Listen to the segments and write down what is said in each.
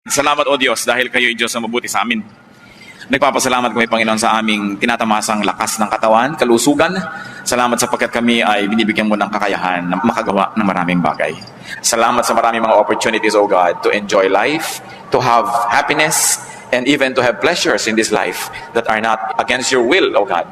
Salamat o Diyos dahil kayo ay Diyos na mabuti sa amin. Nagpapasalamat kami Panginoon sa aming tinatamasang lakas ng katawan, kalusugan. Salamat sapagkat kami ay binibigyan mo ng kakayahan na makagawa ng maraming bagay. Salamat sa maraming mga opportunities, O God, to enjoy life, to have happiness, and even to have pleasures in this life that are not against your will, O God.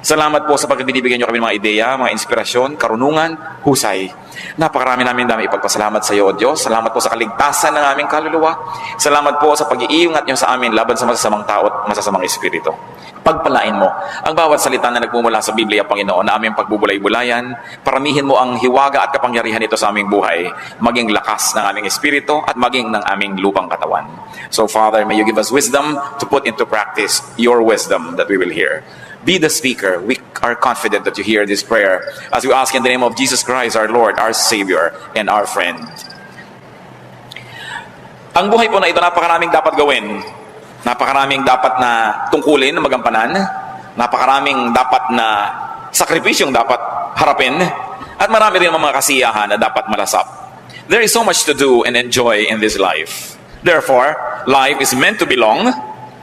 Salamat po sapagkat binibigyan nyo kami ng mga ideya, mga inspirasyon, karunungan, husay. Napakarami namin dami ipagpasalamat sa iyo, O Diyos. Salamat po sa kaligtasan ng aming kaluluwa. Salamat po sa pag-iingat nyo sa amin laban sa masasamang tao at masasamang espiritu. Pagpalain mo ang bawat salita na nagmumula sa Biblia, Panginoon, na aming pagbubulay-bulayan. Paramihin mo ang hiwaga at kapangyarihan nito sa aming buhay, maging lakas ng aming espiritu at maging ng aming lupang katawan. So, Father, may you give us wisdom to put into practice your wisdom that we will hear. Be the speaker. We are confident that you hear this prayer as we ask in the name of Jesus Christ, our Lord, our Savior, and our friend. Ang buhay po na ito, napakaraming dapat gawin. Napakaraming dapat na tungkulin, na magampanan. Napakaraming dapat na sakripisyong dapat harapin. At marami rin mga kasiyahan na dapat malasap. There is so much to do and enjoy in this life. Therefore, life is meant to be long.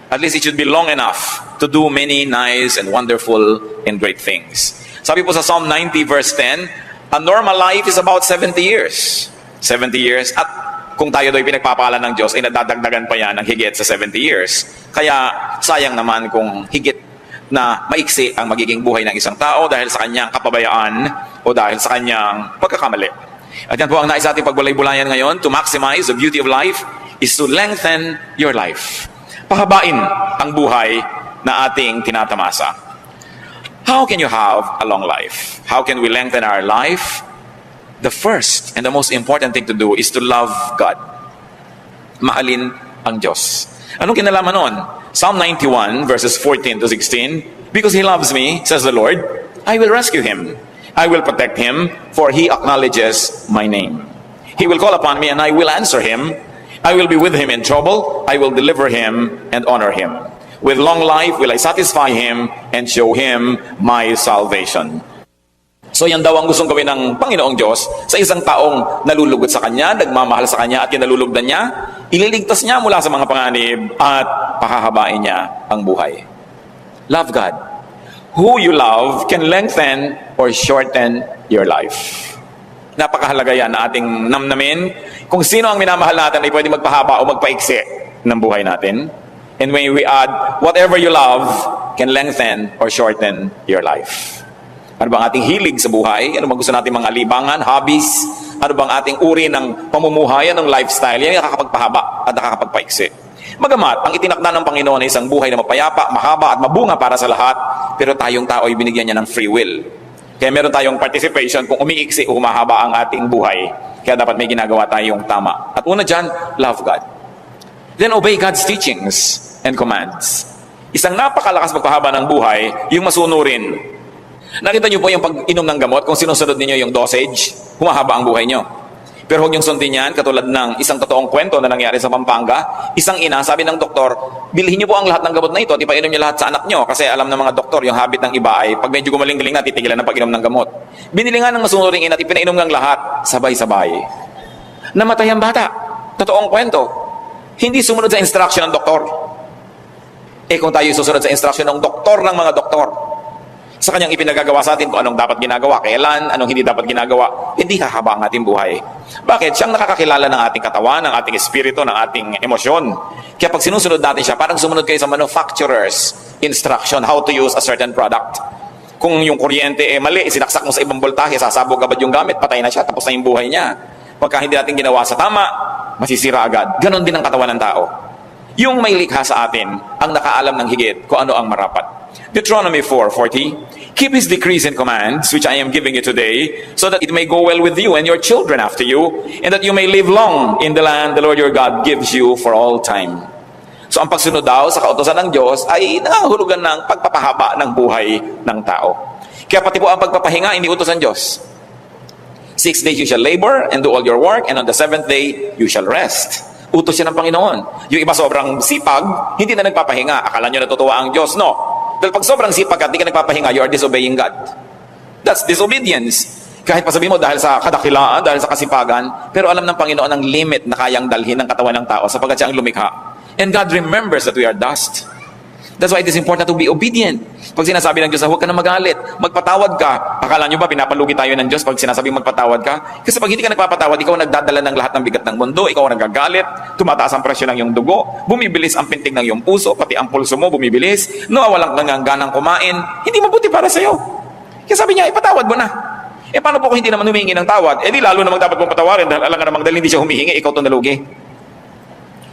At least it should be long enough to do many nice and wonderful and great things. Sabi po sa Psalm 90 verse 10, a normal life is about 70 years. 70 years. At kung tayo do'y pinagpapalan ng Diyos, ay nadadagdagan pa yan ng higit sa 70 years. Kaya sayang naman kung higit na maiksi ang magiging buhay ng isang tao dahil sa kanyang kapabayaan o dahil sa kanyang pagkakamali. At yan po ang nais ating pagbulay-bulayan ngayon. To maximize the beauty of life is to lengthen your life. Pahabain ang buhay na ating tinatamasa. How can you have a long life? How can we lengthen our life? The first and the most important thing to do is to love God. Mahalin ang Diyos. Anong kinalaman nun? Psalm 91 verses 14 to 16, because He loves me, says the Lord, I will rescue Him. I will protect Him, for He acknowledges my name. He will call upon me and I will answer Him. I will be with him in trouble. I will deliver him and honor him. With long life will I satisfy him and show him my salvation. So yan daw ang gustong gawin ng Panginoong Diyos sa isang taong nalulugod sa Kanya, nagmamahal sa Kanya at kinalulugdan niya. Ililigtas niya mula sa mga panganib at pahahabain niya ang buhay. Love God. Who you love can lengthen or shorten your life. Napakahalaga yan na ating namnamin. Kung sino ang minamahal natin ay pwede magpahaba o magpaiksi ng buhay natin. And when we add, whatever you love can lengthen or shorten your life. Ano bang ating hilig sa buhay? Ano bang gusto natin mga libangan, hobbies? Ano bang ating uri ng pamumuhay, ng lifestyle? Yan yung nakakapagpahaba at nakakapagpaiksi. Magamat, ang itinakda ng Panginoon ay isang buhay na mapayapa, mahaba at mabunga para sa lahat, pero tayong tao ay binigyan niya ng free will. Kaya meron tayong participation kung umiiksi o humahaba ang ating buhay. Kaya dapat may ginagawa tayong tama. At una dyan, love God. Then obey God's teachings and commands. Isang napakalakas magpahaba ng buhay, yung masunurin. Nakita niyo po yung pag-inom ng gamot, kung sinusunod niyo yung dosage, humahaba ang buhay niyo. Pero huwag niyong sundin yan, katulad ng isang totoong kwento na nangyari sa Pampanga. Isang ina, sabi ng doktor, bilhin niyo po ang lahat ng gamot na ito at ipainom niyo lahat sa anak niyo. Kasi alam ng mga doktor, yung habit ng iba ay pag medyo gumaling-galing na, titigilan ng pag-inom ng gamot. Binili nga ng masunuring ina at ipinainom ng lahat, sabay-sabay. Namatay ang bata. Totoong kwento. Hindi sumunod sa instruction ng doktor. Kung tayo susunod sa instruction ng doktor ng mga doktor, sa kanyang ipinagagawa sa atin kung anong dapat ginagawa, kailan, anong hindi dapat ginagawa, hindi hahaba ang ating buhay. Bakit? Siyang nakakakilala ng ating katawan, ng ating espiritu, ng ating emosyon. Kaya pag sinusunod natin siya, parang sumunod kayo sa manufacturer's instruction how to use a certain product. Kung yung kuryente mali, sinaksak mo sa ibang voltahe, sasabog agad yung gamit, patay na siya, tapos na yung buhay niya. Pagka hindi natin ginawa sa tama, masisira agad. Ganon din ang katawan ng tao. Yung may likha sa atin, ang nakaalam ng higit kung ano ang marapat. Deuteronomy 4:40, keep His decrees and commands, which I am giving you today, so that it may go well with you and your children after you, and that you may live long in the land the Lord your God gives you for all time. So ang pagsunod daw sa kautosan ng Diyos ay nangahulugan ng pagpapahaba ng buhay ng tao. Kaya pati po ang pagpapahinga, hindi utos ng Diyos. 6 days you shall labor and do all your work, and on the 7th day you shall rest. Utos siya ng Panginoon. Yung iba sobrang sipag, hindi na nagpapahinga. Akala nyo natutuwa ang Diyos. No. Dahil pag sobrang sipag at hindi ka nagpapahinga, you are disobeying God. That's disobedience. Kahit pa sabihin mo dahil sa kadakilaan, dahil sa kasipagan, pero alam ng Panginoon ang limit na kayang dalhin ng katawan ng tao sapagkat siya ang lumikha. And God remembers that we are dust. That's why it is important to be obedient. Pag sinasabi ng Diyos, huwag ka na magalit, magpatawad ka. Akala nyo ba pinapalugi tayo ng Diyos pag sinasabi magpatawad ka? Kasi pag hindi ka nagpapatawad, ikaw ang nagdadala ng lahat ng bigat ng mundo, ikaw ang nagagalit, tumataas ang presyo ng iyong dugo, bumibilis ang pintig ng iyong puso, pati ang pulso mo bumibilis, nawawalan ka ng ganang kumain, hindi mabuti para sa iyo. Kaya sabi niya, ipatawad mo na. Paano po kung hindi naman humihingi ng tawad? Di lalo namang dapat mong patawarin dahil alam ka namang dahil hindi siya humihingi, ikaw itong nalugi.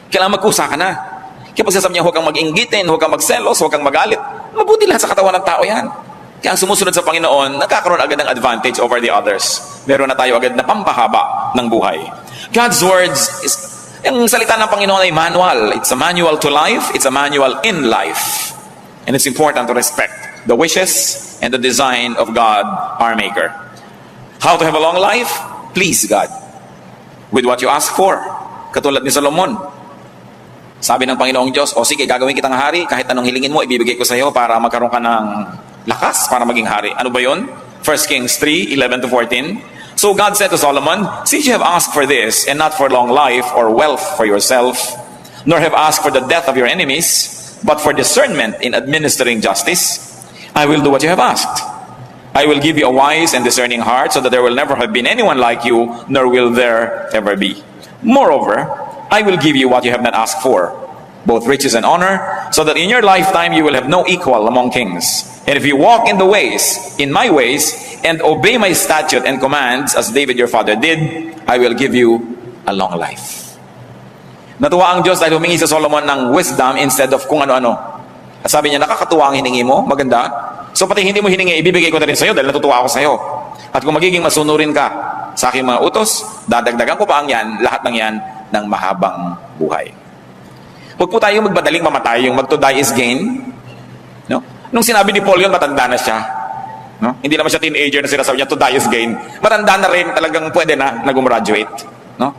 Kailangan magkusa ka na. Kaya pag sasabi niya, huwag kang mag-inggitin, huwag kang magselos, huwag kang magalit. Mabuti lahat sa katawan ng tao yan. Kaya ang sumusunod sa Panginoon, nagkakaroon agad ng advantage over the others. Meron na tayo agad na pampahaba ng buhay. God's words is, ang salita ng Panginoon ay manual. It's a manual to life. It's a manual in life. And it's important to respect the wishes and the design of God, our Maker. How to have a long life? Please God. With what you ask for. Katulad ni Solomon. Sabi ng Panginoong Diyos, o sige, gagawin kitang hari, kahit anong hilingin mo, ibibigay ko sa iyo para magkaroon ka ng lakas para maging hari. Ano ba yun? 1 Kings 3:11-14. So God said to Solomon, since you have asked for this, and not for long life or wealth for yourself, nor have asked for the death of your enemies, but for discernment in administering justice, I will do what you have asked. I will give you a wise and discerning heart, so that there will never have been anyone like you, nor will there ever be. Moreover, I will give you what you have not asked for, both riches and honor, so that in your lifetime you will have no equal among kings. And if you walk in my ways, and obey my statute and commands, as David your father did, I will give you a long life. Natuwa ang Diyos dahil humingi sa Solomon ng wisdom instead of kung ano-ano. At sabi niya, nakakatuwa ang hiningi mo, maganda. So pati hindi mo hiningi, ibibigay ko na rin sa iyo dahil natutuwa ako sa iyo. At kung magiging masunurin ka sa aking mga utos, dadagdagan ko pa ang yan, lahat ng yan, ng mahabang buhay. Huwag po tayong magbadaling mamatay, yung mag to die is gain. No? Nung sinabi ni Paul yun, matanda na siya. No? Hindi naman siya teenager na sinasabi niya, to die is gain. Matanda na rin, talagang pwede na nag-graduate. No?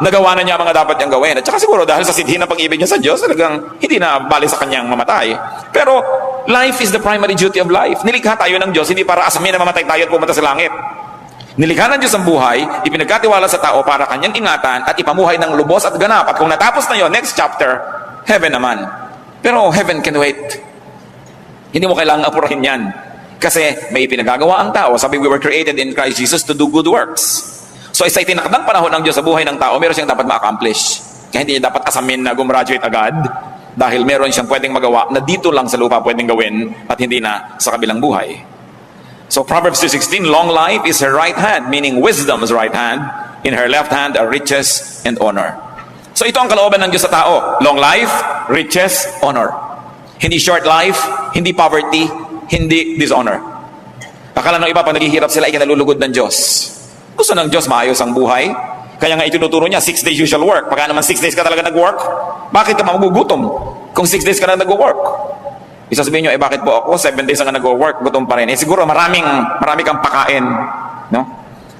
Nagawa na niya mga dapat niyang gawin. At saka siguro dahil sa sidhi ng pag-ibig niya sa Diyos, talagang hindi na bali sa kanyang mamatay. Pero life is the primary duty of life. Nilikha tayo ng Diyos, hindi para asamin na mamatay tayo at pumunta sa langit. Nilikha ng Diyos ang buhay, ipinagkatiwala sa tao para kanyang ingatan at ipamuhay ng lubos at ganap. At kung natapos na yon, next chapter, heaven naman. Pero heaven can wait. Hindi mo kailangang apurahin yan. Kasi may ipinagagawa ang tao. Sabi, we were created in Christ Jesus to do good works. So isa itinakdang panahon ng Diyos sa buhay ng tao, meron siyang dapat ma-accomplish. Kaya hindi niya dapat asamin na gumraduate agad dahil meron siyang pwedeng magawa na dito lang sa lupa pwedeng gawin at hindi na sa kabilang buhay. So Proverbs 2:16, long life is her right hand, meaning wisdom is right hand. In her left hand are riches and honor. So ito ang kalooban ng Diyos sa tao. Long life, riches, honor. Hindi short life, hindi poverty, hindi dishonor. Akala ng iba pag naghihirap sila ay kinalulugod ng Diyos. Gusto ng Diyos maayos ang buhay. Kaya nga itinuturo niya, 6 days usual work. Pagka naman 6 days ka talaga nag-work, bakit ka magugutom kung 6 days ka na nag-work? Isasabihin nyo, bakit po ako 7 days na nag-work, gutom pa rin. Siguro marami kang pakain. No?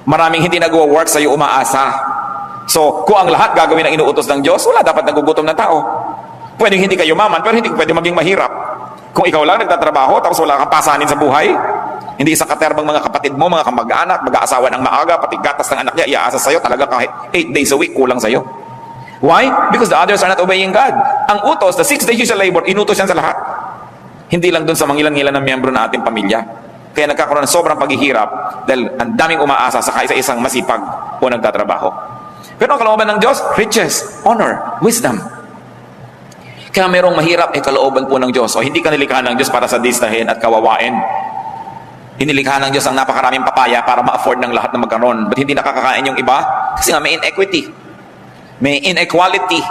Maraming hindi nag-work sa'yo umaasa. So, kung ang lahat gagawin ang inuutos ng Diyos, wala dapat nagugutom na tao. Pwedeng hindi kayo maman, pero hindi pwede maging mahirap. Kung ikaw lang nagtatrabaho, tapos wala kang pasanin sa buhay, hindi isang katerbang mga kapatid mo, mga kamag-anak, mag-aasawa ng maaga, pati gatas ng anak niya, iaasa sa'yo, talaga kahit 8 days a week, kulang sa'yo. Why? Because the others are not obeying God. Ang utos, the 6 days usual labor, inutos yan sa lahat. Hindi lang dun sa mangilan-ngilan ng miyembro ng ating pamilya. Kaya nagkakaroon ng sobrang paghihirap dahil ang daming umaasa sa isa-isang masipag o nagtatrabaho. Pero ang kalooban ng Diyos, riches, honor, wisdom. Kaya merong mahirap, kalooban po ng Diyos. O hindi ka nilikha ng Diyos para sa distahin at kawawain. Hinilikha ng Diyos ang napakaraming papaya para ma-afford ng lahat na magkaroon. Ba't hindi nakakakain yung iba? Kasi nga may inequity. May inequality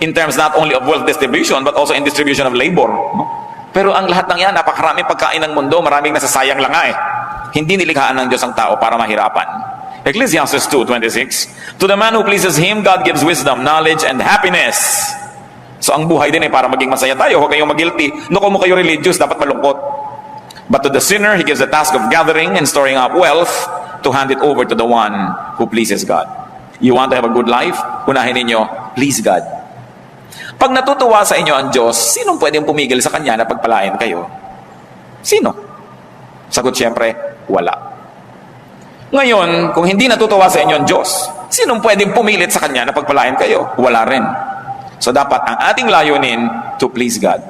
in terms not only of wealth distribution but also in distribution of labor. No? Pero ang lahat ng yan, napakaraming pagkain ng mundo, maraming nasasayang lang nga eh. Hindi nilikhaan ng Diyos ang tao para mahirapan. Ecclesiastes 2:26, to the man who pleases Him, God gives wisdom, knowledge, and happiness. So ang buhay din para maging masaya tayo. Huwag kayong mag-guilty. No, kung mo kayo religious, dapat malungkot. But to the sinner, He gives the task of gathering and storing up wealth to hand it over to the one who pleases God. You want to have a good life? Unahin ninyo, please God. Pag natutuwa sa inyo ang Diyos, sinong pwedeng pumigil sa Kanya na pagpalain kayo? Sino? Sagot siyempre, wala. Ngayon, kung hindi natutuwa sa inyo ang Diyos, sinong pwedeng pumilit sa Kanya na pagpalain kayo? Wala rin. So dapat ang ating layunin to please God.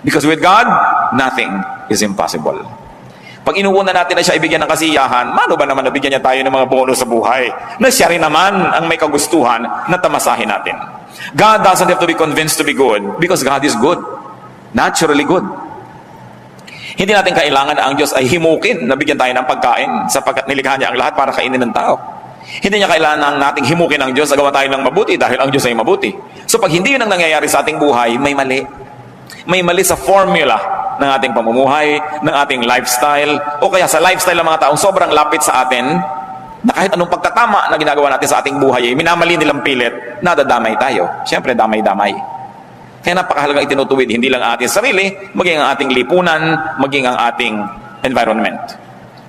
Because with God, nothing is impossible. Pag inuuna natin na siya ibigyan ng kasiyahan, mano ba naman nabigyan niya tayo ng mga bonus sa buhay na siya rin naman ang may kagustuhan na tamasahin natin? God doesn't have to be convinced to be good because God is good. Naturally good. Hindi natin kailangan na ang Diyos ay himukin na bigyan tayo ng pagkain sapagkat nilikha niya ang lahat para kainin ng tao. Hindi niya kailangan nating himukin ang Diyos na gawa tayo ng mabuti dahil ang Diyos ay mabuti. So pag hindi yun ang nangyayari sa ating buhay, may mali. May mali sa formula ng ating pamumuhay, ng ating lifestyle, o kaya sa lifestyle ng mga taong sobrang lapit sa atin, na kahit anong pagtatama na ginagawa natin sa ating buhay, minamali nilang pilit, nadadamay tayo. Siyempre, damay-damay. Kaya napakahalagang itinutuwid, hindi lang ang ating sarili, maging ang ating lipunan, maging ang ating environment.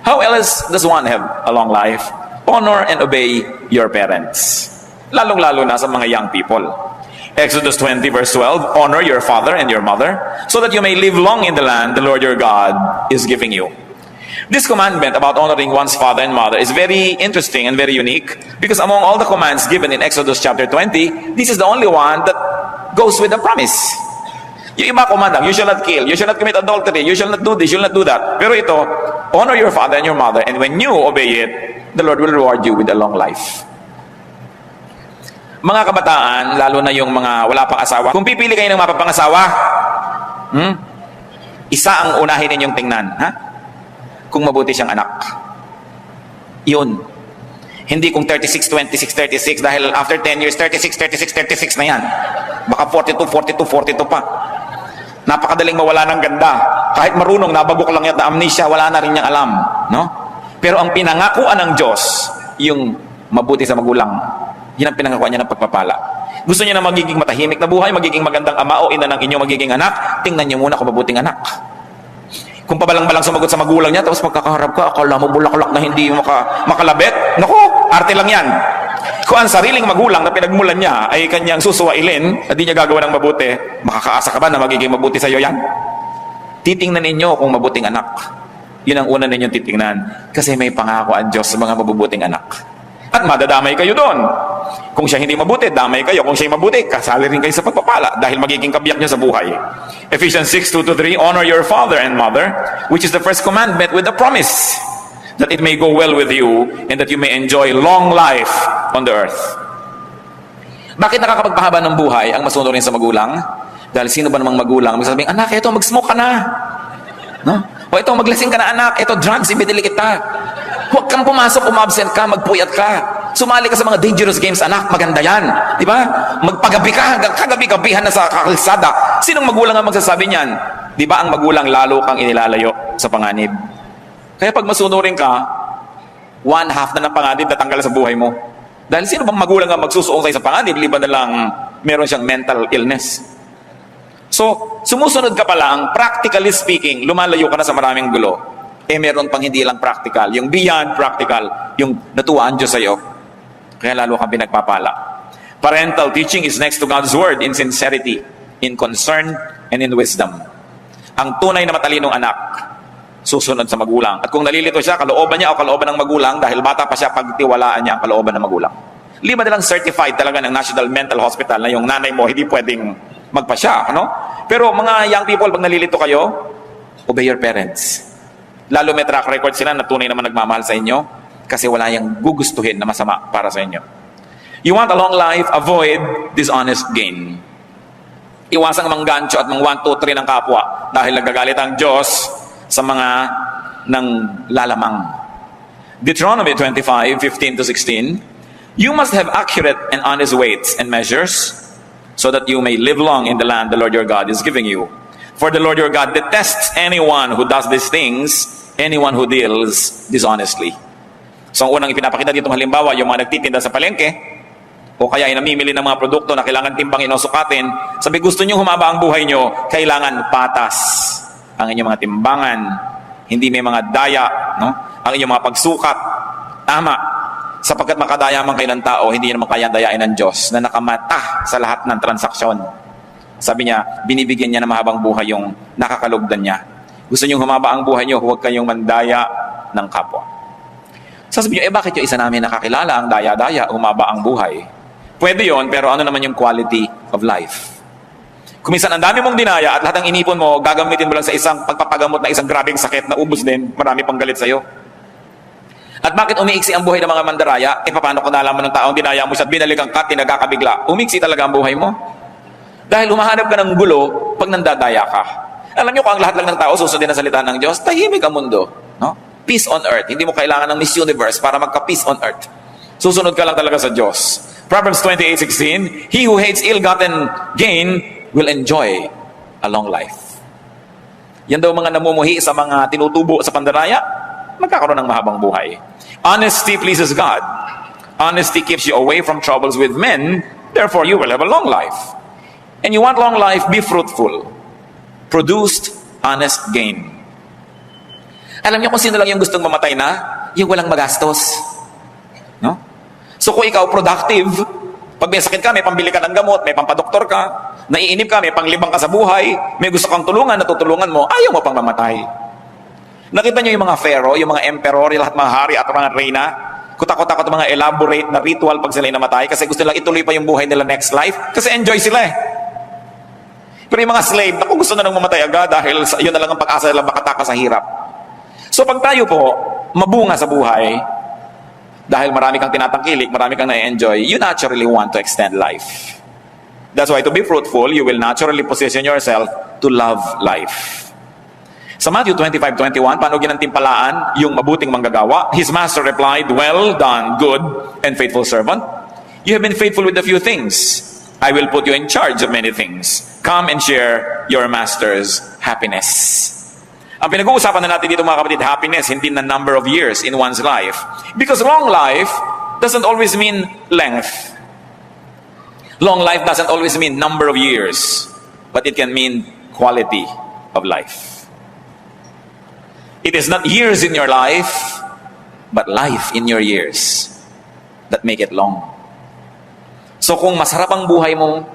How else does one have a long life? Honor and obey your parents. Lalong-lalo na sa mga young people. Exodus 20 verse 12, honor your father and your mother, so that you may live long in the land the Lord your God is giving you. This commandment about honoring one's father and mother is very interesting and very unique because among all the commands given in Exodus chapter 20, this is the only one that goes with a promise. Yung iba kumandang, you shall not kill, you shall not commit adultery, you shall not do this, you shall not do that. Pero ito, honor your father and your mother, and when you obey it, the Lord will reward you with a long life. Mga kabataan, lalo na yung mga wala pang asawa, kung pipili kayo ng mapapangasawa, isa ang unahin ninyong tingnan, ha? Kung mabuti siyang anak. Yun. Hindi kung 36, 26, 36, dahil after 10 years, 36, 36, 36 na yan. Baka 42, 42, 42 pa. Napakadaling mawala ng ganda. Kahit marunong, nabagok lang yan na amnesia, wala na rin niyang alam. No? Pero ang pinangakuan ng Diyos, yung mabuti sa magulang, yun ang pinangakuan niya ng pagpapala. Gusto niya na magiging matahimik na buhay, magiging magandang ama o ina ng inyong magiging anak, tingnan niyo muna kung mabuting anak. Kung pabalang-balang sumagot sa magulang niya, tapos magkakaharap ka, akala mo bulaklak na hindi makalabit, naku, arte lang yan. Kung ang sariling magulang na pinagmulan niya ay kanyang susuwailin at di niya gagawa ng mabuti, makakaasa ka ba na magiging mabuti sa iyo yan? Titingnan ninyo kung mabuting anak. Yun ang una ninyong titingnan. Kasi may pangako ang Diyos sa mga mabubuting anak. At madadamay kayo doon. Kung siya hindi mabuti, damay kayo. Kung siya mabuti, kasali rin kayo sa pagpapala dahil magiging kabiyak niyo sa buhay. Ephesians 6:2-3, honor your father and mother, which is the first commandment with a promise that it may go well with you and that you may enjoy long life on the earth. Bakit nakakapagpahaba ng buhay ang masunurin sa magulang? Dahil sino ba namang magulang magsasabing, anak, ito, mag-smoke ka na. No? O ito, maglasing ka na, anak. Ito, drugs, ibidili kita. Huwag kang pumasok, umabsent ka, magpuyat ka. Sumali ka sa mga dangerous games, anak, maganda yan. Di ba? Magpagabi ka, hanggang kagabi-gabihan na sa kalsada. Sinong magulang ang magsasabi niyan? Di ba ang magulang lalo kang inilalayo sa panganib? Kaya pag masunurin ka, 1/2 na ng panganib natanggal sa buhay mo. Dahil sino bang magulang ang magsusuong sa'yo sa panganib, liban na lang meron siyang mental illness. So, sumusunod ka pa lang, practically speaking, lumalayo ka na sa maraming gulo. Meron pang hindi lang practical. Yung beyond practical, yung natuwaan Diyos sa'yo. Kaya lalo kang pinagpapala. Parental teaching is next to God's word in sincerity, in concern, and in wisdom. Ang tunay na matalinong anak, susunod sa magulang. At kung nalilito siya, kalooban niya o kalooban ng magulang, dahil bata pa siya, pagtiwalaan niya ang kalooban ng magulang. Lima na lang certified talaga ng National Mental Hospital na yung nanay mo hindi pwedeng magpasya. Ano? Pero mga young people, pag nalilito kayo, obey your parents. Lalo may track record sila na tunay naman nagmamahal sa inyo kasi wala yung gugustuhin na masama para sa inyo. You want a long life, avoid dishonest gain. Iwasang manggancho at mang 1, 2, 3 ng kapwa dahil nagagalit ang Diyos sa mga nang lalamang. Deuteronomy 25:15-16, you must have accurate and honest weights and measures so that you may live long in the land the Lord your God is giving you. For the Lord your God detests anyone who does these things, anyone who deals dishonestly. So ang unang ipinapakita dito halimbawa, yung mga nagtitinda sa palengke, o kaya ay namimili ng mga produkto na kailangan timbangin o sukatin, sabi gusto nyo humaba ang buhay nyo, kailangan patas ang inyong mga timbangan, hindi may mga daya, no? Ang inyong mga pagsukat, tama, sapagkat makadaya man kayo ng tao, hindi naman kaya dayain ng Diyos na nakamata sa lahat ng transaksyon. Sabi niya, binibigyan niya ng mahabang buhay yung nakakalugdan niya. Gusto niyong humaba ang buhay niyo, huwag kayong mandaya ng kapwa. Sasabihin nyo, bakit yung isa namin nakakilala, ang daya-daya, umaba ang buhay? Pwede yon, pero ano naman yung quality of life? Kung minsan ang dami mong dinaya at lahat ng inipon mo, gagamitin mo lang sa isang pagpapagamot na isang grabing sakit na ubos din, marami pang galit sa'yo. At bakit umiiksi ang buhay ng mga mandaraya? Paano kung nalaman ng taong dinaya mo siya at binalikan ka, tinagakabigla? Umiiksi talaga ang buhay mo. Dahil humahanap ka ng gulo pag nandadaya ka. Alam nyo, kung ang lahat lang ng tao susundin ang salita ng Diyos, tahimik ang mundo. No? Peace on earth. Hindi mo kailangan ng Miss Universe para magka-peace on earth. Susunod ka lang talaga sa Diyos. Proverbs 28:16, He who hates ill-gotten gain will enjoy a long life. Yan daw mga namumuhi sa mga tinutubo sa pandaraya, magkakaroon ng mahabang buhay. Honesty pleases God. Honesty keeps you away from troubles with men, therefore you will have a long life. And you want long life, be fruitful. Produced honest gain. Alam niyo kung sino lang yung gustong mamatay na? Yung walang magastos. No? So kung ikaw productive, pag may sakit ka, may pambili ka ng gamot, may pampadoktor ka, naiinip ka, may panglibang ka sa buhay, may gusto kang tulungan, natutulungan mo, ayaw mo pang mamatay. Nakita niyo yung mga pharaoh, yung mga emperor, yung lahat mga hari at mga reyna, kutakot-takot mga elaborate na ritual pag sila namatay kasi gusto nilang ituloy pa yung buhay nila next life kasi enjoy sila eh. Pero yung mga slave, naku, gusto na nang mamatay agad dahil yun na lang ang pag-asa nila makatakas sa hirap. So pag tayo po, mabunga sa buhay, dahil marami kang tinatangkilik, marami kang na-enjoy, you naturally want to extend life. That's why to be fruitful, you will naturally position yourself to love life. Sa Matthew 25:21, paano ginantimpalaan yung mabuting manggagawa? His master replied, "Well done, good and faithful servant. You have been faithful with a few things. I will put you in charge of many things. Come and share your master's happiness." Ang pinag-uusapan na natin dito mga kapatid, happiness, hindi na number of years in one's life. Because long life doesn't always mean length. Long life doesn't always mean number of years, but it can mean quality of life. It is not years in your life, but life in your years that make it long. So kung masarap ang buhay mo,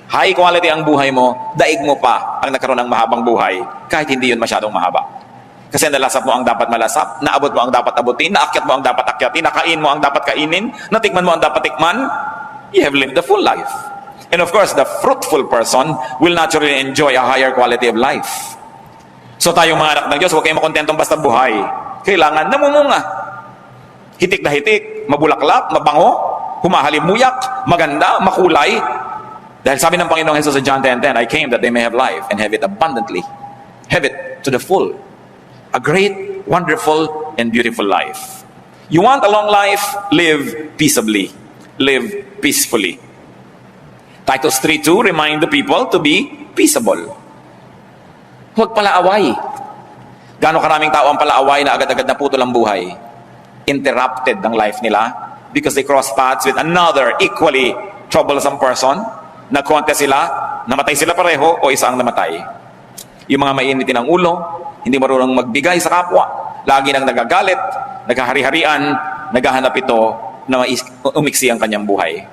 high quality ang buhay mo, daig mo pa ang nagkaroon ng mahabang buhay kahit hindi yun masyadong mahaba. Kasi nalasap mo ang dapat malasap, naabot mo ang dapat abutin, naakyat mo ang dapat akyatin, nakain mo ang dapat kainin, natikman mo ang dapat tikman, you have lived a full life. And of course, the fruitful person will naturally enjoy a higher quality of life. So tayong mga anak ng Diyos, huwag kayong makontentong basta buhay. Kailangan namumunga. Hitik na hitik, mabulaklak, mabango, humahalimuyak, maganda, makulay. Dahil sabi ng Panginoong Jesus sa John 10:10, I came that they may have life and have it abundantly. Have it to the full. A great, wonderful, and beautiful life. You want a long life? Live peaceably. Live peacefully. Titus 3:2 remind the people to be peaceable. Huwag palaaway. Gaano karaming tao ang palaaway na agad-agad na putol ang buhay? Interrupted ang life nila because they cross paths with another equally troublesome person. Nag-contest sila, namatay sila pareho o isa ang namatay. Yung mga mainitin ang ulo, hindi marunong magbigay sa kapwa, lagi nang nagagalit, naghahari-harian, naghahanap ito na umiksi ang kanyang buhay.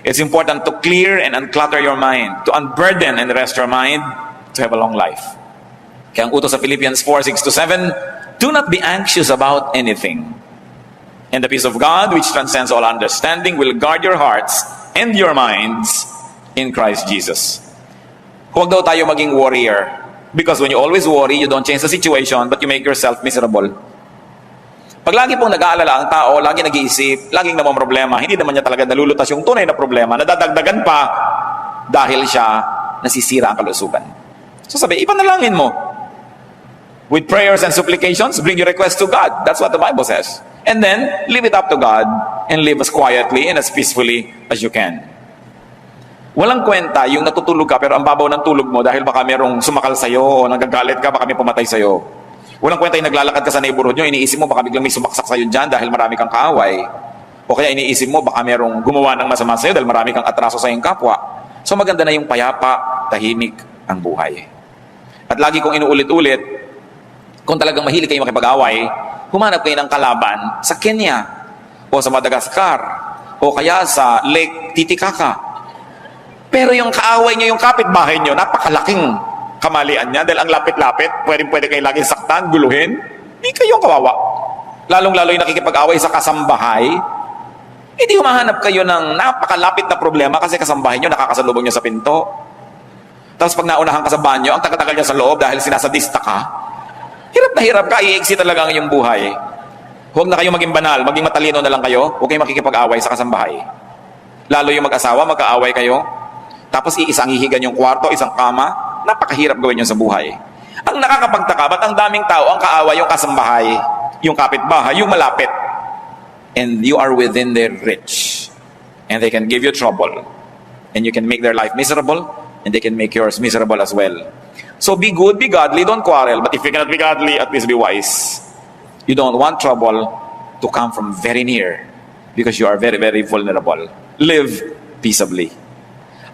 It's important to clear and unclutter your mind, to unburden and rest your mind, to have a long life. Kaya ang utos sa Philippians 4:6-7, do not be anxious about anything. And the peace of God, which transcends all understanding, will guard your hearts and your minds in Christ Jesus. Huwag daw tayo maging warrior. Because when you always worry, you don't change the situation, but you make yourself miserable. Pag lagi pong nag-aalala ang tao, lagi nag-iisip, laging namang problema, hindi naman niya talaga nalulutas yung tunay na problema, nadadagdagan pa dahil siya nasisira ang kalusugan. So sabi, ipanalangin mo. With prayers and supplications, bring your request to God. That's what the Bible says. And then, leave it up to God and live as quietly and as peacefully as you can. Walang kwenta yung natutulog ka pero ang babaw ng tulog mo dahil baka merong sumakal sa'yo o nagagalit ka, baka may pumatay sa'yo. Walang kwenta yung naglalakad ka sa neighborhood nyo, iniisip mo baka biglang may sumaksak sa'yo dyan dahil marami kang kaaway. O kaya iniisip mo baka merong gumawa ng masama sa'yo dahil marami kang atraso sa iyong kapwa. So maganda na yung payapa, tahimik ang buhay. At lagi kong inuulit-ulit, kung talagang mahilig kayo makipag-away, humanap kayo ng kalaban sa Kenya o sa Madagascar o kaya sa Lake Titicaca. Pero yung kaaway nyo, yung kapitbahay nyo, napakalaking kamalian niya dahil ang lapit-lapit, pwede kayo laging saktan, guluhin, hindi kayong kawawa. lalong-lalo yung nakikipag-away sa kasambahay, hindi humahanap kayo ng napakalapit na problema kasi kasambahay nyo nakakasalubong nyo sa pinto. Tapos pag naunahan ka sa banyo, ang tagal-tagal niya sa loob dahil sinasadista ka, hirap na hirap ka, iiksi talaga ang iyong buhay. Huwag na kayo maging banal, maging matalino na lang kayo, huwag kayong makikipag-away sa kasambahay. Lalo yung mag-asawa, magka-away kayo, tapos iisang hihigan yung kwarto, isang kama, napakahirap gawin yun sa buhay. Ang nakakapagtaka, ba't ang daming tao ang kaaway yung kasambahay, yung kapitbahay, yung malapit, and you are within their reach, and they can give you trouble, and you can make their life miserable, and they can make yours miserable as well. So be good, be godly, don't quarrel. But if you cannot be godly, at least be wise. You don't want trouble to come from very near because you are very, very vulnerable. Live peaceably.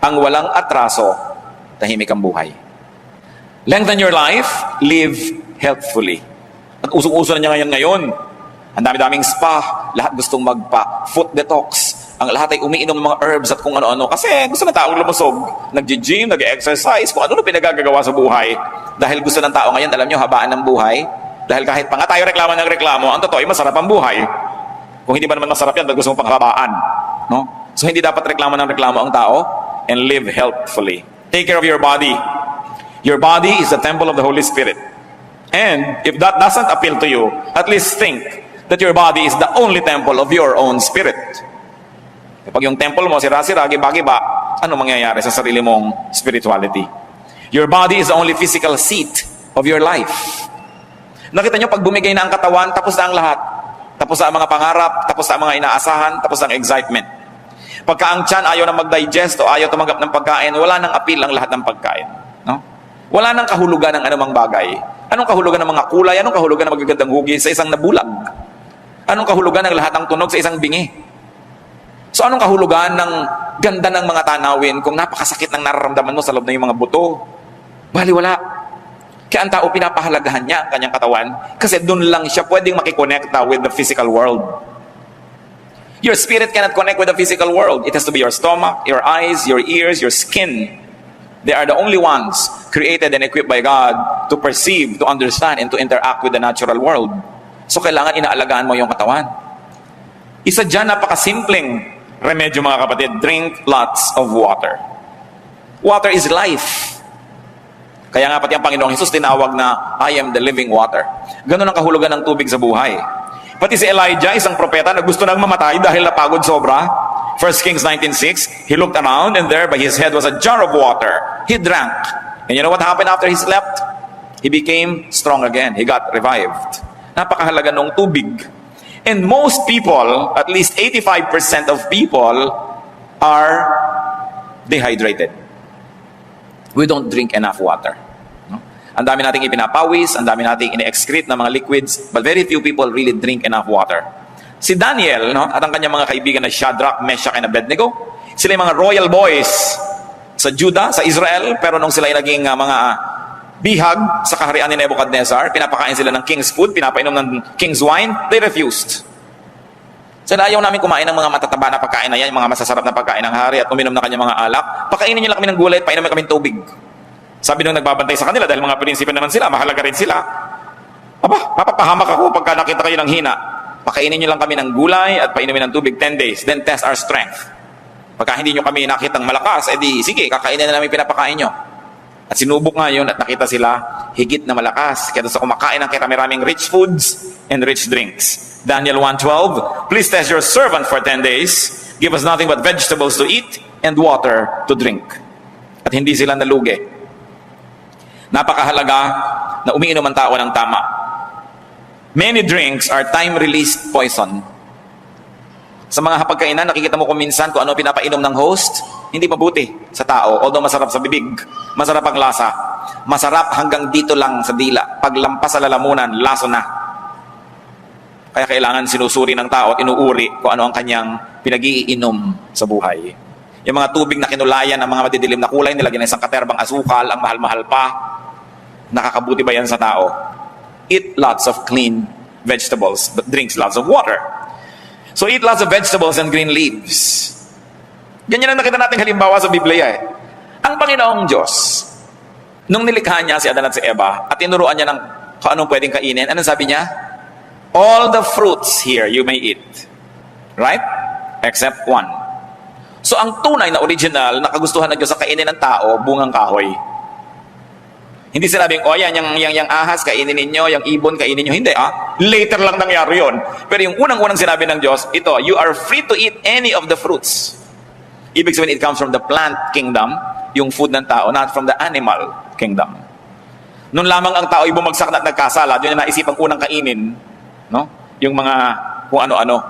Ang walang atraso, tahimik ang buhay. Lengthen your life, live healthfully. At usong-uso na niya ngayon. Ang dami-daming spa, lahat gustong magpa-foot detox. Ang lahat ay umiinom ng mga herbs at kung ano-ano. Kasi gusto ng taong lumusog. Nag-gym, nag-exercise, kung ano pinagagagawa sa buhay. Dahil gusto ng tao ngayon, alam nyo, habaan ng buhay. Dahil kahit pa nga tayo reklamo ng reklamo, ang totoo ay masarap ang buhay. Kung hindi ba naman masarap yan, gusto mong panghabaan. No? So hindi dapat reklamo ng reklamo ang tao and live healthfully. Take care of your body. Your body is the temple of the Holy Spirit. And if that doesn't appeal to you, at least think that your body is the only temple of your own spirit. Kapag yung temple mo, sira-sira, giba-giba, ano mangyayari sa sarili mong spirituality? Your body is the only physical seat of your life. Nakita nyo, pag bumigay na ang katawan, tapos na ang lahat. Tapos na ang mga pangarap, tapos na ang mga inaasahan, tapos na ang excitement. Pagka ang tiyan ayaw na mag-digest o ayaw tumanggap ng pagkain, wala nang appeal ang lahat ng pagkain. No? Wala nang kahulugan ng anumang bagay. Anong kahulugan ng mga kulay? Anong kahulugan ng magagandang hugis sa isang nabulag? Anong kahulugan ng lahat ng tunog sa isang bingi? So anong kahulugan ng ganda ng mga tanawin kung napakasakit ng nararamdaman mo sa loob ng mga buto? Baliwala. Kaya ang tao pinapahalagahan niya ang kanyang katawan kasi doon lang siya pwedeng makikonekta with the physical world. Your spirit cannot connect with the physical world. It has to be your stomach, your eyes, your ears, your skin. They are the only ones created and equipped by God to perceive, to understand, and to interact with the natural world. So kailangan inaalagaan mo yung katawan. Isa dyan, napakasimpleng remedyo mga kapatid, drink lots of water. Water is life. Kaya nga pati ang Panginoong Hesus tinawag na, I am the living water. Ganun ang kahulugan ng tubig sa buhay. Pati si Elijah, isang propeta na gusto nang mamatay dahil napagod sobra. 1 Kings 19:6, he looked around and there by his head was a jar of water. He drank. And you know what happened after he slept? He became strong again. He got revived. Napakahalaga ng tubig. And most people, at least 85% of people, are dehydrated. We don't drink enough water. No? Ang dami nating ipinapawis, ang dami nating ine-excrete na mga liquids, but very few people really drink enough water. Si Daniel, no, at ang kanyang mga kaibigan na Shadrach, Meshach, and Abednego, sila yung mga royal boys sa Judah, sa Israel, pero nung sila ay naging mga bihag sa kaharian ni Nebuchadnezzar, pinapakain sila ng king's food, pinapainom ng king's wine, they refused. So ayaw namin kumain ng mga matataba na pagkain na yan, yung mga masasarap na pagkain ng hari at uminom ng kanyang mga alak, pakainin nyo lang kami ng gulay at painumin kami ng tubig. Sabi nung nagbabantay sa kanila, dahil mga prinsipe naman sila, mahalaga rin sila, aba, mapapahamak ako pagka nakita kayo ng hina. Pakainin nyo lang kami ng gulay at painumin ng tubig 10 days, then test our strength. Pagka hindi nyo kami nakitang malakas, edi sige, kakainin na namin pinapakain nyo. At sinubok nga yun at nakita sila higit na malakas. Kaya sa kumakain ng kami-raming rich foods and rich drinks. Daniel 1:12, please test your servant for 10 days. Give us nothing but vegetables to eat and water to drink. At hindi sila nalugi. Napakahalaga na umiinom ang tao ng tama. Many drinks are time-released poison. Sa mga hapagkainan, nakikita mo kung minsan kung ano pinapainom ng host, hindi mabuti sa tao. Although masarap sa bibig, masarap ang lasa. Masarap hanggang dito lang sa dila. Paglampas sa lalamunan, laso na. Kaya kailangan sinusuri ng tao at inuuri kung ano ang kanyang pinag-iinom sa buhay. Yung mga tubig na kinulayan ng mga madidilim na kulay, nilagyan ng isang katerbang asukal, ang mahal-mahal pa. Nakakabuti ba yan sa tao? Eat lots of clean vegetables, but drinks lots of water. So eat lots of vegetables and green leaves. Ganyan ang nakita natin halimbawa sa Biblia eh. Ang Panginoong Diyos, nung nilikha niya si Adan at si Eva, at tinuruan niya ng kung anong pwedeng kainin, anong sabi niya? All the fruits here you may eat. Right? Except one. So ang tunay na original na kagustuhan ng Diyos sa kainin ng tao, bungang kahoy. Hindi sinabing, yan, yung ahas, kainin ninyo, yung ibon, kainin ninyo. Hindi, later lang nangyari yun. Pero yung unang-unang sinabi ng Diyos, ito, you are free to eat any of the fruits. Ibig sabihin, it comes from the plant kingdom, yung food ng tao, not from the animal kingdom. Noon lamang ang tao ay bumagsak na at nagkasala, yun yung naisipang unang kainin, no? Yung mga kung ano-ano.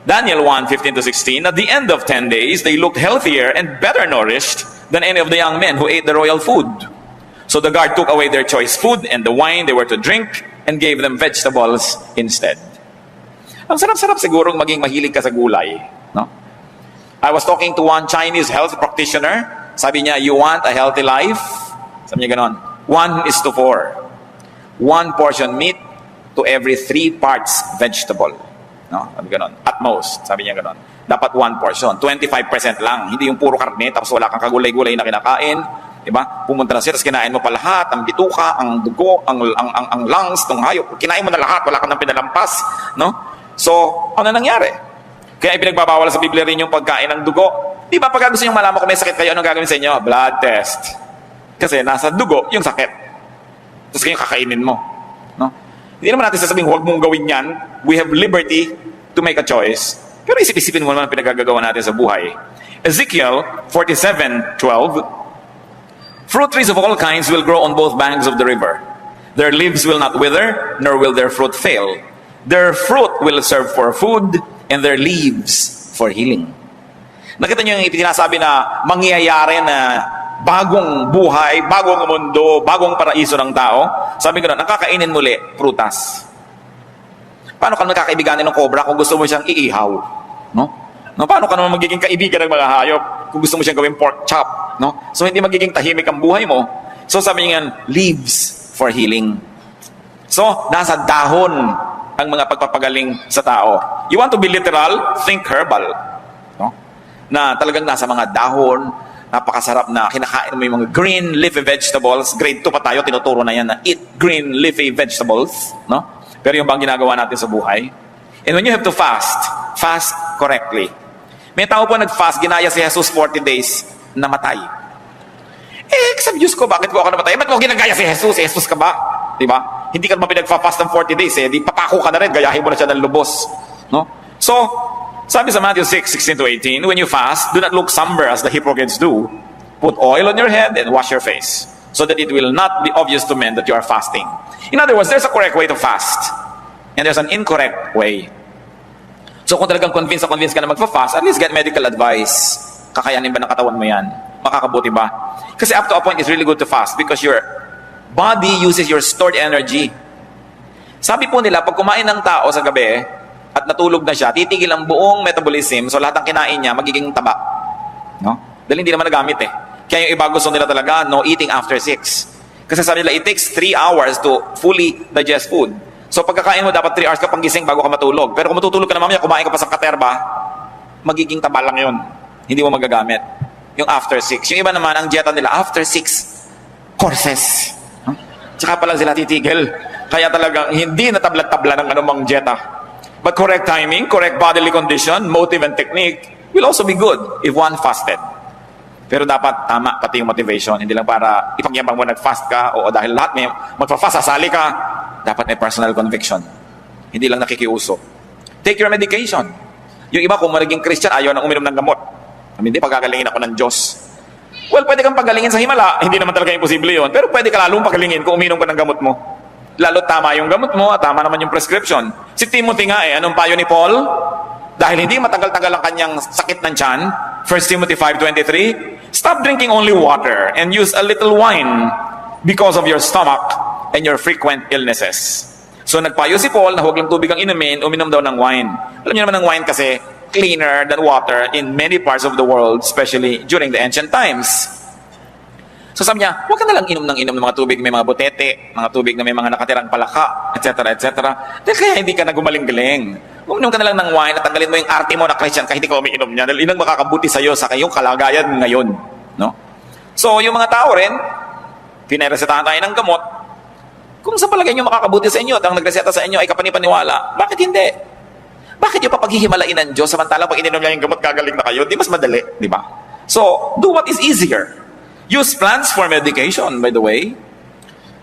Daniel 1:15-16, at the end of 10 days, they looked healthier and better nourished than any of the young men who ate the royal food. So the guard took away their choice food and the wine they were to drink and gave them vegetables instead. Ang sarap-sarap sigurong maging mahilig ka sa gulay, no? I was talking to one Chinese health practitioner. Sabi niya, you want a healthy life? Sabi niya ganon, 1:4. 1 portion meat to every 3 parts vegetable. No? Sabi ganon. At most, sabi niya ganon. Dapat 1 portion. 25% lang. Hindi yung puro karne, tapos wala kang kagulay-gulay na kinakain. Diba? Pumunta na siya, tapos kinain mo pa lahat, ang bituka, ang dugo, ang lungs, ng hayop. Kinain mo na lahat, wala kang nang pinalampas. No? So, ano nangyari? Kaya ipinagbabawal sa Biblia rin yung pagkain ng dugo. Di ba pagka gusto nyo malaman kung may sakit kayo, anong gagawin sa inyo? Blood test. Kasi nasa dugo yung sakit. Tapos kayo kakainin mo. No? Hindi naman natin sasabing, huwag mong gawin yan. We have liberty to make a choice. Pero isip-isipin mo naman ang pinagagagawa natin sa buhay. Ezekiel 47:12, fruit trees of all kinds will grow on both banks of the river. Their leaves will not wither, nor will their fruit fail. Their fruit will serve for food, and their leaves for healing. Nakita niyo yung ipinasabi na mangyayari na bagong buhay, bagong mundo, bagong paraiso ng tao? Sabi ko na, nakakainin muli, prutas. Paano ka nakakaibiganin ng cobra kung gusto mo siyang iihaw? No? No, paano ka naman magiging kaibigan ng mga hayop kung gusto mo siyang gawing pork chop? No? So hindi magiging tahimik ang buhay mo. So sabi niya, leaves for healing. So, nasa dahon ang mga pagpapagaling sa tao. You want to be literal? Think herbal. No? Na talagang nasa mga dahon, napakasarap na kinakain mo yung mga green leafy vegetables. Grade 2 pa tayo, tinuturo na yan na eat green leafy vegetables. No? Pero yung bang ginagawa natin sa buhay? And when you have to fast, fast correctly. May tao po nag-fast, ginaya si Jesus 40 days, namatay. Sabi Diyos ko, bakit ko ako namatay? Ba't mo ginagaya si Jesus? Jesus ka ba? Diba? Hindi ka naman pinag-fast ng 40 days Di papako ka na rin, gayahin mo na siya ng lubos. No? So, sabi sa Matthew 6:16-18, when you fast, do not look somber as the hypocrites do. Put oil on your head and wash your face, so that it will not be obvious to men that you are fasting. In other words, there's a correct way to fast. And there's an incorrect way. So kung talagang convinced ka na magpa-fast, at least get medical advice. Kakayanin ba ng katawan mo yan? Makakabuti ba? Kasi up to a point, it's really good to fast because your body uses your stored energy. Sabi po nila, pag kumain ng tao sa gabi at natulog na siya, titigil ang buong metabolism, so lahat ng kinain niya magiging taba. No? Dahil hindi naman nagamit Kaya yung iba gusto nila talaga, no eating after 6. Kasi sabi nila, it takes 3 hours to fully digest food. So pagkakain mo, dapat 3 hours ka pang gising bago ka matulog. Pero kung matutulog ka na mamaya, kumain ka pa sa katerba, magiging taba lang yun. Hindi mo magagamit. Yung after 6. Yung iba naman, ang dieta nila, after 6 courses. Tsaka pa lang sila titigil. Kaya talagang hindi natabla-tabla ng anumang dieta. But correct timing, correct bodily condition, motive and technique will also be good if one fasted. Pero dapat tama pati yung motivation. Hindi lang para ipagyabang mo nag-fast ka o dahil lahat may magpa-fast, sasali ka. Dapat may personal conviction. Hindi lang nakikiuso. Take your medication. Yung iba kung magiging Christian, ayaw nang uminom ng gamot. Hindi, pagagalingin ako ng Diyos. Well, pwede kang pagalingin sa himala. Hindi naman talaga imposible yun. Pero pwede ka lalong pagalingin kung uminom ka ng gamot mo. Lalo tama yung gamot mo at tama naman yung prescription. Si Timothy nga anong payo ni Paul? Dahil hindi matagal-tagal ang kanyang sakit ng tiyan, 1 Timothy 5:23, stop drinking only water and use a little wine because of your stomach and your frequent illnesses. So nagpayo si Paul na huwag lang tubig ang inumin, uminom daw ng wine. Alam niyo naman ang wine kasi cleaner than water in many parts of the world, especially during the ancient times. So sabi niya, huwag ka na lang inom ng mga tubig, may mga butete, mga tubig na may mga nakatirang palaka, etc., etc. Dahil kaya hindi ka na gumaling-galing. Uminom ka na lang ng wine at tanggalin mo yung arte mo na Christian kahit hindi ka umiinom niya. Dahil inang makakabuti sa'yo sa kayong kalagayan ngayon. No? So yung mga tao rin, pinaresetahan tayo ng gamot, Kung sa palagay nyo makakabuti sa inyo at ang nagreseta sa inyo ay kapanipaniwala, bakit hindi? Bakit yung papaghihimalain ng Diyos samantalang pag ininom niya yung gamot gagaling na kayo? Di mas madali, di ba? So, do what is easier. Use plants for medication, by the way.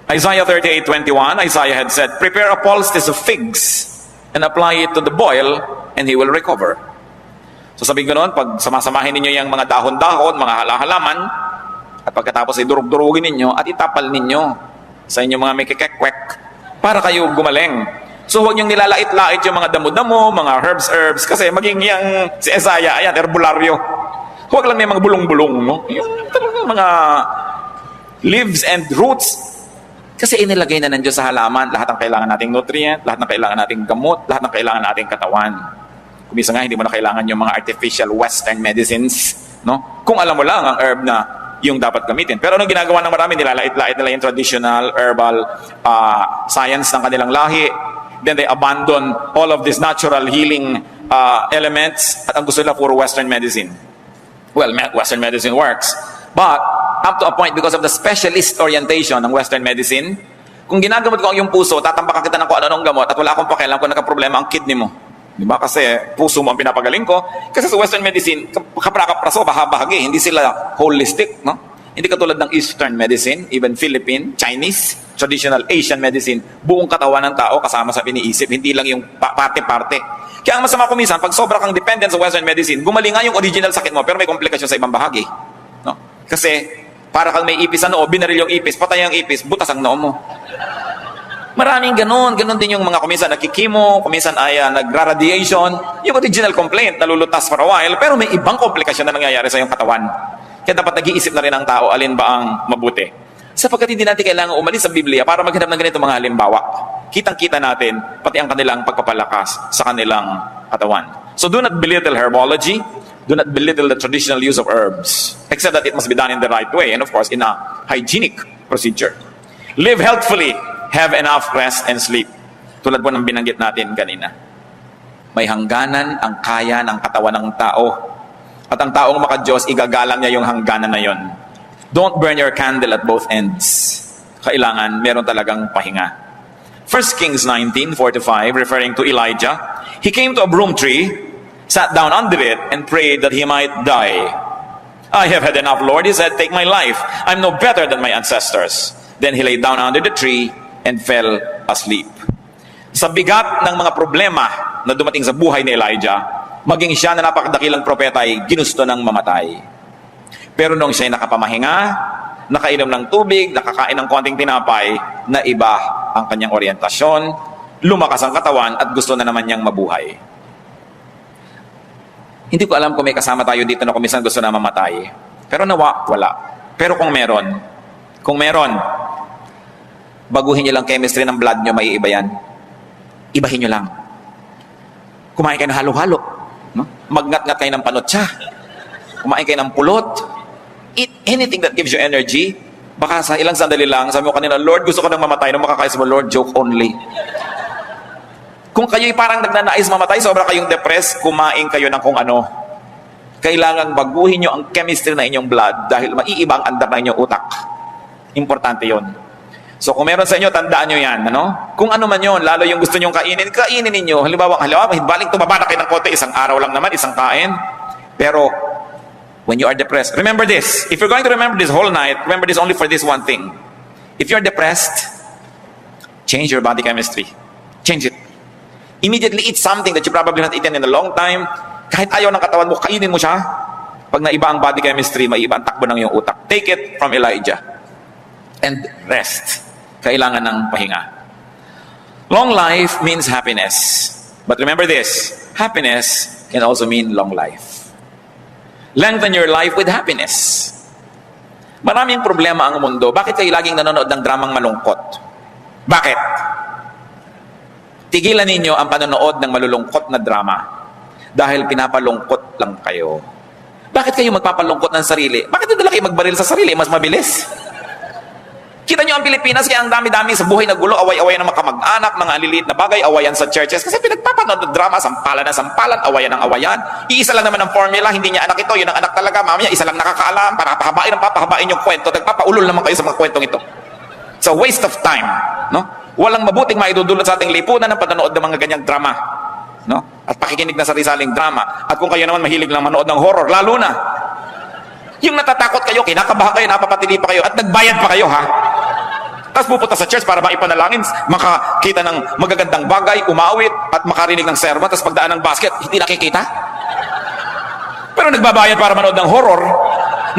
Isaiah 38:21, Isaiah had said, "Prepare a poultice of figs and apply it to the boil, and he will recover." So sabi ko noon, pag samasamahin ninyo yung mga dahon-dahon, mga halaman, at pagkatapos ay durug-durugin ninyo at itapal ninyo sa inyong mga may kikekwek para kayo gumaling. So huwag niyong nilalait-lait yung mga damo-damo, mga herbs, kasi maging yung si Isaiah, ayan, herbularyo. Huwag lang may mga bulong-bulong, no? Yung talagang mga leaves and roots. Kasi inilagay na ng Diyos sa halaman lahat ng kailangan nating nutrient, lahat ng kailangan nating gamot, lahat ng kailangan nating katawan. Kumisa nga, hindi mo na kailangan yung mga artificial western medicines, no? Kung alam mo lang ang herb na yung dapat gamitin. Pero anong ginagawa ng marami, nilalait-lait nila yung traditional herbal science ng kanilang lahi. Then they abandon all of these natural healing elements at ang gusto nila puro western medicine. Well, western medicine works. But, up to a point, because of the specialist orientation ng western medicine, kung ginagamot ko ang iyong puso, tatambakan kita ng kung ano-anong gamot at wala akong pakialam kung nagka-problema ang kidney mo. Di ba? Kasi puso mo ang pinapagaling ko. Kasi sa western medicine, kapra-kapraso, bahagi, hindi sila holistic, no? Hindi katulad ng Eastern medicine, even Philippine, Chinese, traditional Asian medicine, buong katawan ng tao kasama sa piniisip, hindi lang yung parte-parte. Kaya ang masama kumisan, pag sobra kang dependent sa western medicine, gumaling nga yung original sakit mo, pero may komplikasyon sa ibang bahagi. No? Kasi, para kang may ipis sa noo, binaril yung ipis, patay ang ipis, butas ang noo mo. Maraming ganun din yung mga kumisan nagkikimo, kumisan ay nagra-radiation, yung original complaint, nalulutas for a while, pero may ibang komplikasyon na nangyayari sa iyong katawan. Kaya dapat nag-iisip na rin ang tao, alin ba ang mabuti. Sapagkat hindi natin kailangan umalis sa Biblia para maghanap ng ganito mga halimbawa. Kitang-kita natin, pati ang kanilang pagpapalakas sa kanilang katawan. So do not belittle herbology, do not belittle the traditional use of herbs, except that it must be done in the right way, and of course, in a hygienic procedure. Live healthfully, have enough rest and sleep. Tulad po ng binanggit natin kanina. May hangganan ang kaya ng katawan ng tao. At ang taong maka-Diyos, igagalang niya yung hangganan na yon. Don't burn your candle at both ends. Kailangan, meron talagang pahinga. 1 Kings 19:4-5, referring to Elijah, he came to a broom tree, sat down under it, and prayed that he might die. "I have had enough, Lord," he said, "take my life. I'm no better than my ancestors." Then he lay down under the tree and fell asleep. Sa bigat ng mga problema na dumating sa buhay ni Elijah, maging siya na napakadakilang propeta ay ginusto ng mamatay. Pero nung siya ay nakapamahinga, nakainom ng tubig, nakakain ng konting tinapay, na iba ang kanyang orientasyon, lumakas ang katawan at gusto na naman niyang mabuhay. Hindi ko alam kung may kasama tayo dito na kumisan gusto na mamatay. Pero nawa, wala. Pero kung meron, baguhin niyo lang chemistry ng blood niyo, may iba yan. Ibahin niyo lang. Kumain kayo ng halo-halo. No? Magngat-ngat kayo ng panotsa. Kumain kayo ng pulot. Eat anything that gives you energy. Baka sa ilang sandali lang, sabi mo kanina, "Lord, gusto ko nang mamatay." Nung makakaisa mo, "Lord, joke only." Kung kayo'y parang nagnanais mamatay, sobra kayong depressed, kumain kayo ng kung ano. Kailangan baguhin nyo ang chemistry na inyong blood dahil maiiba ang andar na inyong utak. Importante yon. So kung meron sa inyo, tandaan nyo yan. Ano? Kung ano man yun, lalo yung gusto nyong kainin ninyo. Halimbawa, baling tumaba na kayo ng konti, isang araw lang naman, isang kain. Pero, when you are depressed, remember this. If you're going to remember this whole night, remember this only for this one thing. If you're depressed, change your body chemistry. Change it. Immediately eat something that you probably not eaten in a long time. Kahit ayaw ng katawan mo, kainin mo siya. Pag naiba ang body chemistry, maiba ang takbo ng iyong utak. Take it from Elijah. And rest. Kailangan ng pahinga. Long life means happiness. But remember this, happiness can also mean long life. Lengthen your life with happiness. Maraming problema ang mundo. Bakit kayo laging nanonood ng dramang malungkot? Bakit? Tigilan ninyo ang panonood ng malulungkot na drama dahil pinapalungkot lang kayo. Bakit kayo magpapalungkot ng sarili? Bakit nila kayo magbaril sa sarili? Mas mabilis. Kita nyo ang Pilipinas, kaya ang dami-dami sa buhay na gulo, away-awayan ng mga kamag-anak, mga aliliit na bagay, awayan sa churches, kasi pinagpapanood ng drama, sampalan ng sampalan, awayan ng awayan. Iisa lang naman ang formula, hindi niya anak ito, yun ang anak talaga, mamaya, isa lang nakakaalam, para pahabain yung kwento, nagpapaulol naman kayo sa mga kwentong ito. It's a waste of time, no? Walang mabuting maidudulot sa ating lipunan ng panonood ng mga ganyang drama, no? At pakikinig na sari-saring drama. At kung kayo naman mahilig lang manood ng horror, lalo na yung natatakot kayo, kinakabahan kayo, napapatili pa kayo, at nagbayad pa kayo, ha? Tapos pupunta sa church para maipanalangin, makakita ng magagandang bagay, umawit, at makarinig ng sermon, tapos pagdaan ng basket, hindi nakikita. Pero nagbabayad para manood ng horror,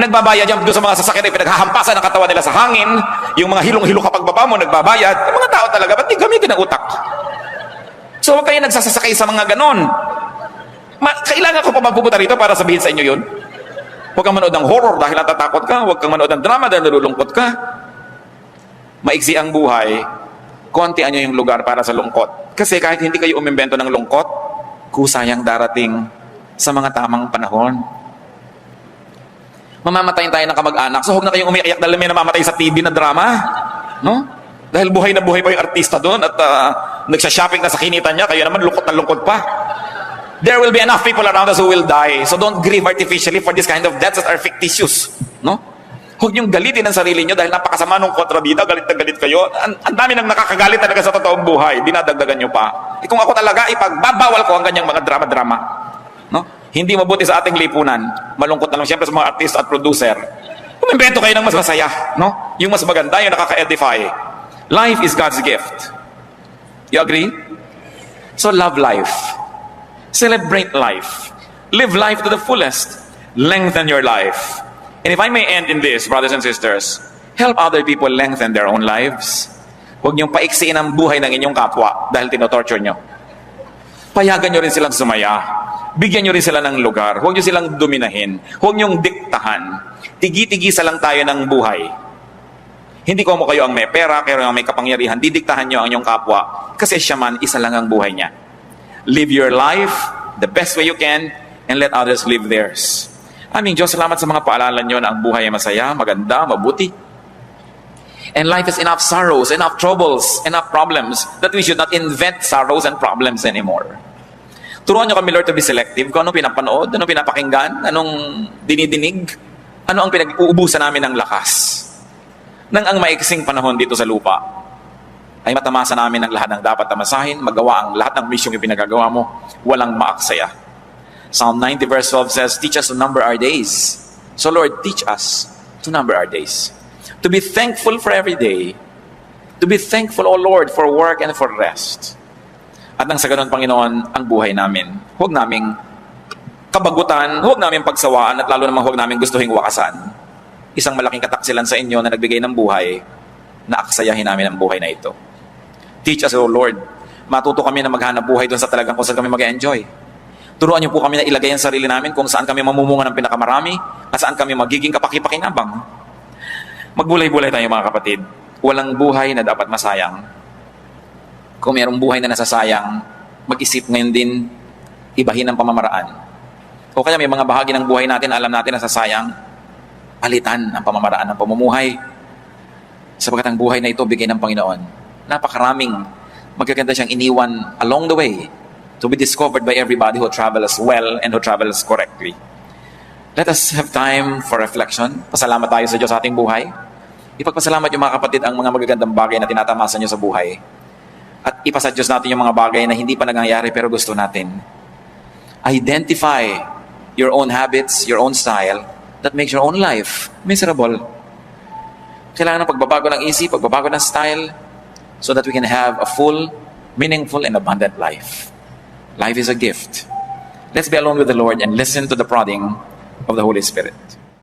nagbabayad yan doon sa mga sasakyan na pinaghahampasan ng katawan nila sa hangin, yung mga hilong-hilo kapag baba mo, nagbabayad. Yung mga tao talaga, ba't di gamitin ang utak? So huwag kayo nagsasasakay sa mga ganon. Kailangan ko pa magpupunta rito para sabihin sa inyo yun? Huwag kang manood ng horror dahil natatakot ka, huwag kang manood ng drama dahil nalulungkot ka. Maigsi ang buhay, kontian nyo yung lugar para sa lungkot. Kasi kahit hindi kayo umimbento ng lungkot, kusayang darating sa mga tamang panahon. Mamamatayin tayo ng kamag-anak, so huwag na kayong umiiyak dahil may namamatay sa TV na drama. No? Dahil buhay na buhay pa yung artista doon at nagsha-shopping na sa kinita niya, kayo naman lungkot na lungkot pa. There will be enough people around us who will die, so don't grieve artificially for this kind of deaths that are fictitious. No? Huwag niyong galitin ang sarili niyo dahil napakasama nung kontrabida, galit na galit kayo. Ang dami nang nakakagalit talaga sa totoong buhay, dinadagdagan niyo pa. Kung ako talaga, ipagbabawal ko ang ganyang mga drama-drama. No? Hindi mabuti sa ating lipunan. Malungkot na lang siyempre sa mga artist at producer. Umimbento kayo ng mas masaya. No? Yung mas maganda, yung nakaka-edify. Life is God's gift. You agree? So love life. Celebrate life. Live life to the fullest. Lengthen your life. And if I may end in this, brothers and sisters, help other people lengthen their own lives. Huwag niyong paiksiin ang buhay ng inyong kapwa dahil tinotorture niyo. Payagan niyo rin silang sumaya. Bigyan niyo rin sila ng lugar. Huwag niyo silang dominahin. Huwag niyong diktahan. Tigi-tigisa lang tayo ng buhay. Hindi ko mo kayo ang may pera, kayo ang may kapangyarihan. Didiktahan niyo ang inyong kapwa. Kasi siya man, isa lang ang buhay niya. Live your life the best way you can and let others live theirs. Aming Diyos, salamat sa mga paalala niyo na ang buhay ay masaya, maganda, mabuti. And life is enough sorrows, enough troubles, enough problems that we should not invent sorrows and problems anymore. Turuan niyo kami, Lord, to be selective. Kung anong pinapanood, anong pinapakinggan, anong dinidinig, ano ang pinag-uubusan namin ng lakas. Nang ang maiksing panahon dito sa lupa, ay matamasa namin ang lahat ng dapat tamasahin, magawa ang lahat ng misyong ipinagagawa mo, walang maaksaya. Psalm 90 verse 12 says, teach us to number our days. So Lord, teach us to number our days. To be thankful for every day. To be thankful, O Lord, for work and for rest. At nang sa ganun, Panginoon, ang buhay namin, huwag naming kabagutan, huwag naming pagsawaan, at lalo namang huwag naming gustuhin wakasan. Isang malaking kataksilan sa inyo na nagbigay ng buhay, na aksayahin namin ang buhay na ito. Teach us, O Lord. Matuto kami na maghanap buhay doon sa talagang kung saan kami mag-enjoy. Turuan niyo po kami na ilagay ang sarili namin kung saan kami mamumunga ng pinakamarami at saan kami magiging kapaki-pakinabang. Magbulay-bulay tayo mga kapatid. Walang buhay na dapat masayang. Kung mayroong buhay na nasasayang, mag-isip ngayon din, ibahin ang pamamaraan. O kaya may mga bahagi ng buhay natin, alam natin nasasayang, palitan ang pamamaraan ng pamumuhay. Sapagat ang buhay na ito, bigay ng Panginoon. Napakaraming magaganda siyang iniwan along the way to be discovered by everybody who travels well and who travels correctly. Let us have time for reflection. Pasalamat tayo sa Diyos sa ating buhay. Ipagpasalamat yung mga kapatid ang mga magagandang bagay na tinatamasa nyo sa buhay. At ipasa Diyos natin yung mga bagay na hindi pa nangyayari pero gusto natin. Identify your own habits, your own style that makes your own life miserable. Kailangan ng pagbabago ng isip, pagbabago ng style so that we can have a full, meaningful, and abundant life. Life is a gift. Let's be alone with the Lord and listen to the prodding of the Holy Spirit.